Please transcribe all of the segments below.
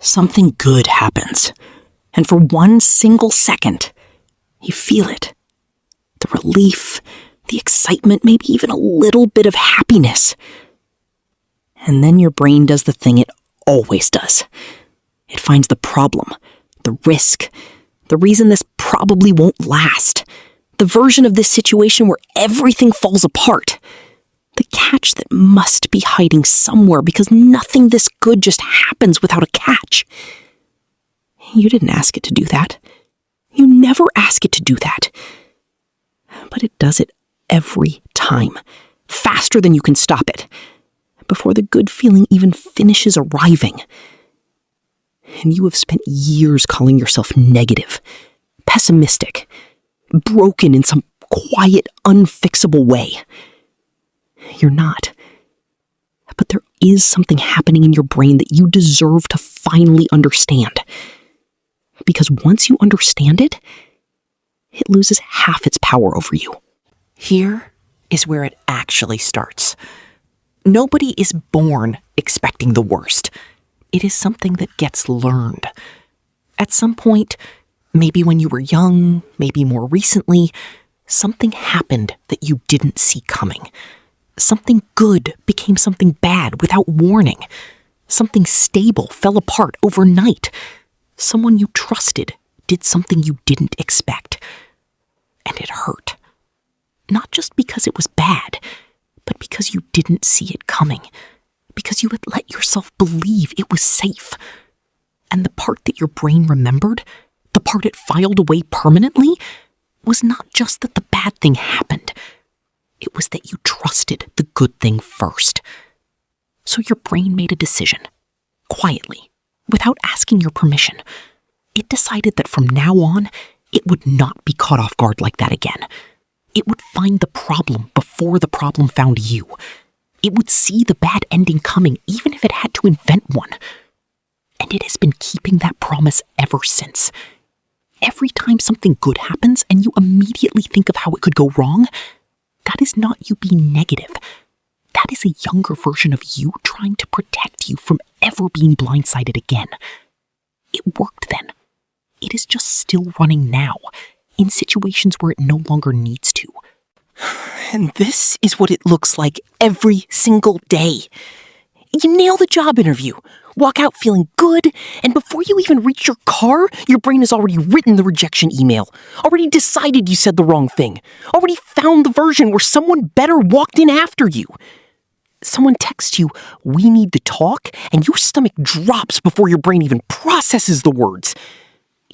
something good happens. And for one single second, you feel it. The relief, the excitement, maybe even a little bit of happiness. And then your brain does the thing it always does. It finds the problem, the risk, the reason this probably won't last, the version of this situation where everything falls apart, the catch that must be hiding somewhere because nothing this good just happens without a catch. You didn't ask it to do that. You never ask it to do that. But it does it every time, faster than you can stop it, before the good feeling even finishes arriving. And you have spent years calling yourself negative, pessimistic, broken in some quiet, unfixable way. You're not. But there is something happening in your brain that you deserve to finally understand. Because once you understand it, it loses half its power over you. Here is where it actually starts. Nobody is born expecting the worst. It is something that gets learned. At some point, maybe when you were young, maybe more recently, something happened that you didn't see coming. Something good became something bad without warning. Something stable fell apart overnight. Someone you trusted did something you didn't expect. And it hurt. Not just because it was bad, but because you didn't see it coming. Because you had let yourself believe it was safe. And the part that your brain remembered, the part it filed away permanently, was not just that the bad thing happened. It was that you trusted the good thing first. So your brain made a decision, quietly, without asking your permission. It decided that from now on, it would not be caught off guard like that again. It would find the problem before the problem found you. It would see the bad ending coming, even if it had to invent one. And it has been keeping that promise ever since. Every time something good happens and you immediately think of how it could go wrong, that is not you being negative. That is a younger version of you trying to protect you from ever being blindsided again. It worked then. It is just still running now, in situations where it no longer needs to. And this is what it looks like every single day. You nail the job interview, walk out feeling good, and before you even reach your car, your brain has already written the rejection email, already decided you said the wrong thing, already found the version where someone better walked in after you. Someone texts you, "We need to talk," and your stomach drops before your brain even processes the words.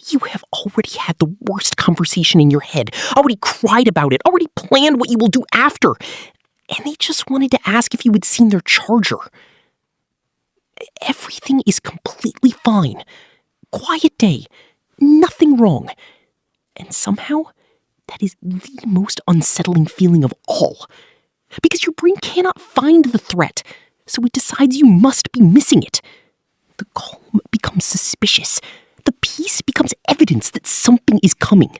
You have already had the worst conversation in your head, already cried about it, already planned what you will do after, and they just wanted to ask if you had seen their charger. Everything is completely fine. Quiet day. Nothing wrong. And somehow, that is the most unsettling feeling of all. Because your brain cannot find the threat, so it decides you must be missing it. The calm becomes suspicious. The peace becomes evidence that something is coming.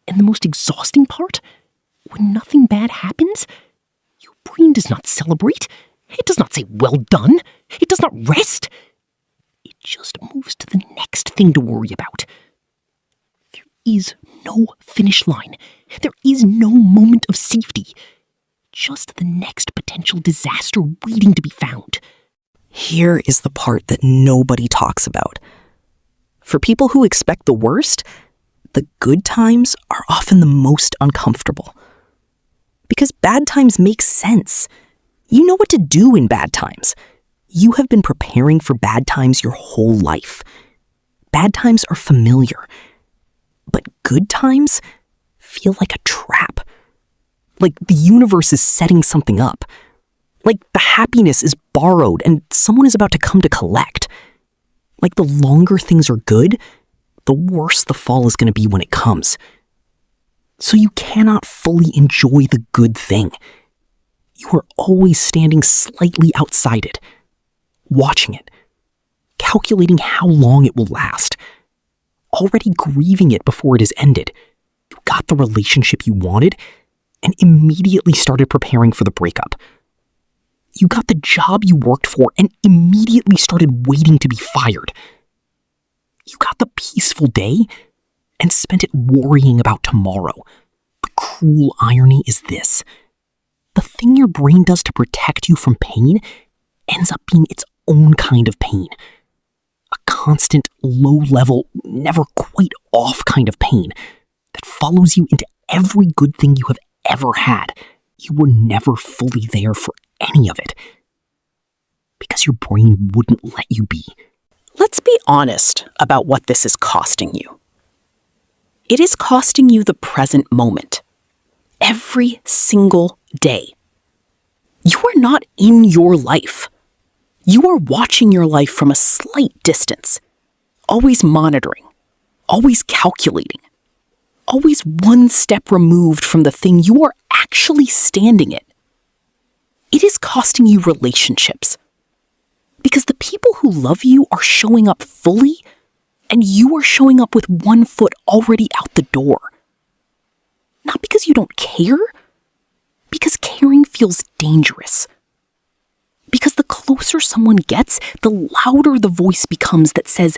And the most exhausting part? When nothing bad happens, your brain does not celebrate. It does not say, "Well done." It does not rest. It just moves to the next thing to worry about. There is no finish line. There is no moment of safety. Just the next potential disaster waiting to be found. Here is the part that nobody talks about. For people who expect the worst, the good times are often the most uncomfortable. Because bad times make sense. You know what to do in bad times. You have been preparing for bad times your whole life. Bad times are familiar. But good times feel like a trap. Like the universe is setting something up. Like the happiness is borrowed and someone is about to come to collect. Like the longer things are good, the worse the fall is going to be when it comes. So you cannot fully enjoy the good thing. You are always standing slightly outside it, watching it, calculating how long it will last, already grieving it before it is ended. You got the relationship you wanted and immediately started preparing for the breakup. You got the job you worked for and immediately started waiting to be fired. You got the peaceful day and spent it worrying about tomorrow. The cruel irony is this. The thing your brain does to protect you from pain ends up being its own kind of pain. A constant, low-level, never quite off kind of pain that follows you into every good thing you have ever had. You were never fully there for any of it because your brain wouldn't let you be. Let's be honest about what this is costing you. It is costing you the present moment. Every single day. You are not in your life. You are watching your life from a slight distance, always monitoring, always calculating, always one step removed from the thing you are actually standing in. It is costing you relationships because the people who love you are showing up fully and you are showing up with one foot already out the door. Not because you don't care, because caring feels dangerous. Because the closer someone gets, the louder the voice becomes that says,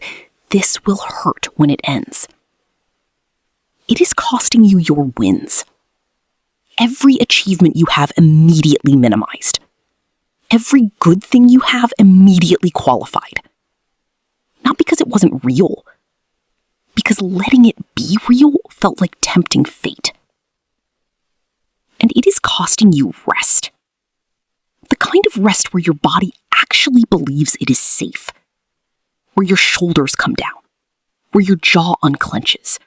this will hurt when it ends. It is costing you your wins. Every achievement you have immediately minimized. Every good thing you have immediately qualified. Not because it wasn't real, because letting it be real felt like tempting fate. And it is costing you rest. The kind of rest where your body actually believes it is safe. Where your shoulders come down. Where your jaw unclenches.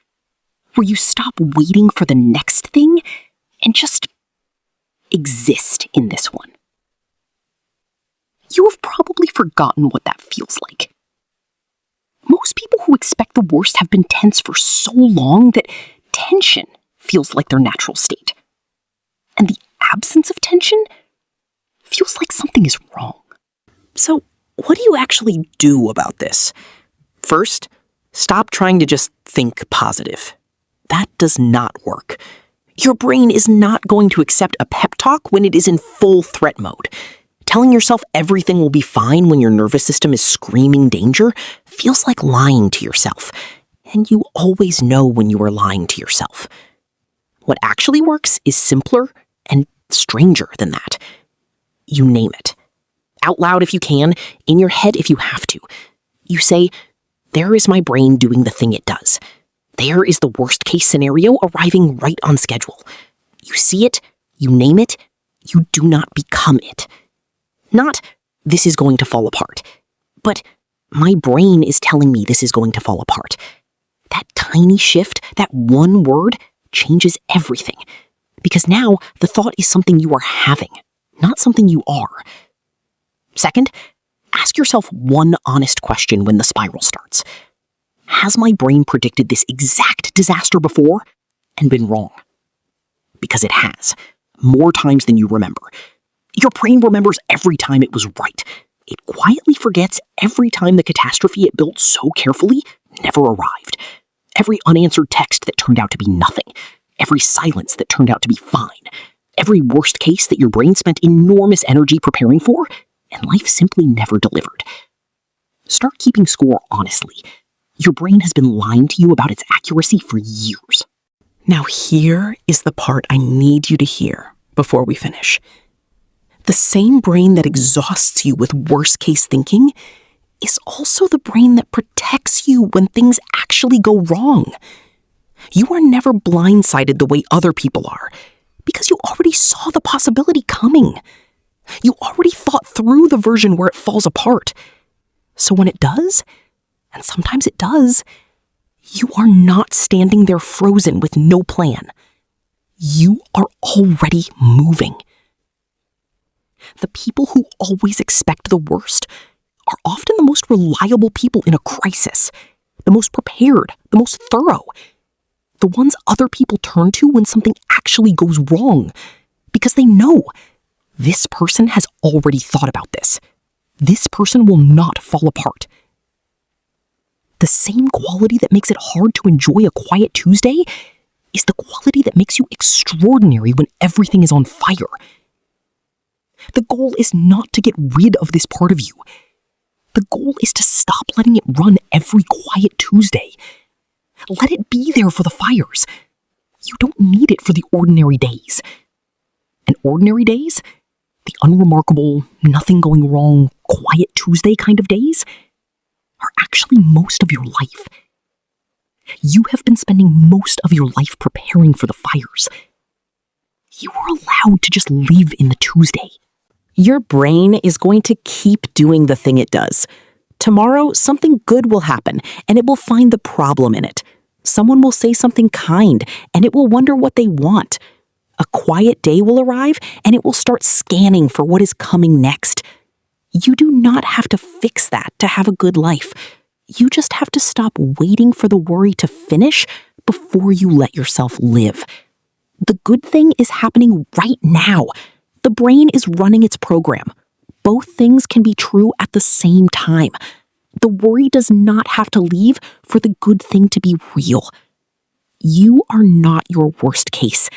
Where you stop waiting for the next thing and just exist in this one. You have probably forgotten what that feels like. Most people who expect the worst have been tense for so long that tension feels like their natural state. And the absence of tension feels like something is wrong. So, what do you actually do about this? First, stop trying to just think positive. That does not work. Your brain is not going to accept a pep talk when it is in full threat mode. Telling yourself everything will be fine when your nervous system is screaming danger feels like lying to yourself. And you always know when you are lying to yourself. What actually works is simpler and stranger than that. You name it. Out loud if you can, in your head if you have to. You say, there is my brain doing the thing it does. There is the worst case scenario arriving right on schedule. You see it, you name it, you do not become it. Not, this is going to fall apart, but my brain is telling me this is going to fall apart. That tiny shift, that one word, changes everything. Because now the thought is something you are having, not something you are. Second, ask yourself one honest question when the spiral starts. Has my brain predicted this exact disaster before and been wrong? Because it has, more times than you remember. Your brain remembers every time it was right. It quietly forgets every time the catastrophe it built so carefully never arrived. Every unanswered text that turned out to be nothing. Every silence that turned out to be fine. Every worst case that your brain spent enormous energy preparing for, and life simply never delivered. Start keeping score honestly. Your brain has been lying to you about its accuracy for years. Now here is the part I need you to hear before we finish. The same brain that exhausts you with worst-case thinking is also the brain that protects you when things actually go wrong. You are never blindsided the way other people are, because you already saw the possibility coming. You already thought through the version where it falls apart. So when it does, and sometimes it does, you are not standing there frozen with no plan. You are already moving. The people who always expect the worst are often the most reliable people in a crisis, the most prepared, the most thorough, the ones other people turn to when something actually goes wrong, because they know this person has already thought about this. This person will not fall apart. The same quality that makes it hard to enjoy a quiet Tuesday is the quality that makes you extraordinary when everything is on fire. The goal is not to get rid of this part of you. The goal is to stop letting it run every quiet Tuesday. Let it be there for the fires. You don't need it for the ordinary days. And ordinary days, the unremarkable, nothing going wrong, quiet Tuesday kind of days, are actually most of your life. You have been spending most of your life preparing for the fires. You are allowed to just live in the Tuesday. Your brain is going to keep doing the thing it does. Tomorrow, something good will happen, and it will find the problem in it. Someone will say something kind, and it will wonder what they want. A quiet day will arrive, and it will start scanning for what is coming next. You do not have to fix that to have a good life. You just have to stop waiting for the worry to finish before you let yourself live. The good thing is happening right now. The brain is running its program. Both things can be true at the same time. The worry does not have to leave for the good thing to be real. You are not your worst case.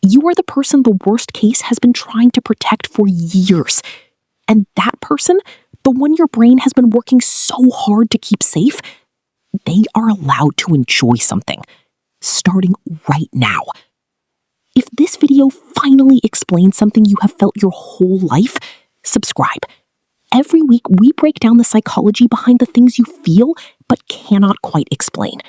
You are the person the worst case has been trying to protect for years. And that person, the one your brain has been working so hard to keep safe, they are allowed to enjoy something, starting right now. If this video finally explains something you have felt your whole life, subscribe. Every week, we break down the psychology behind the things you feel but cannot quite explain.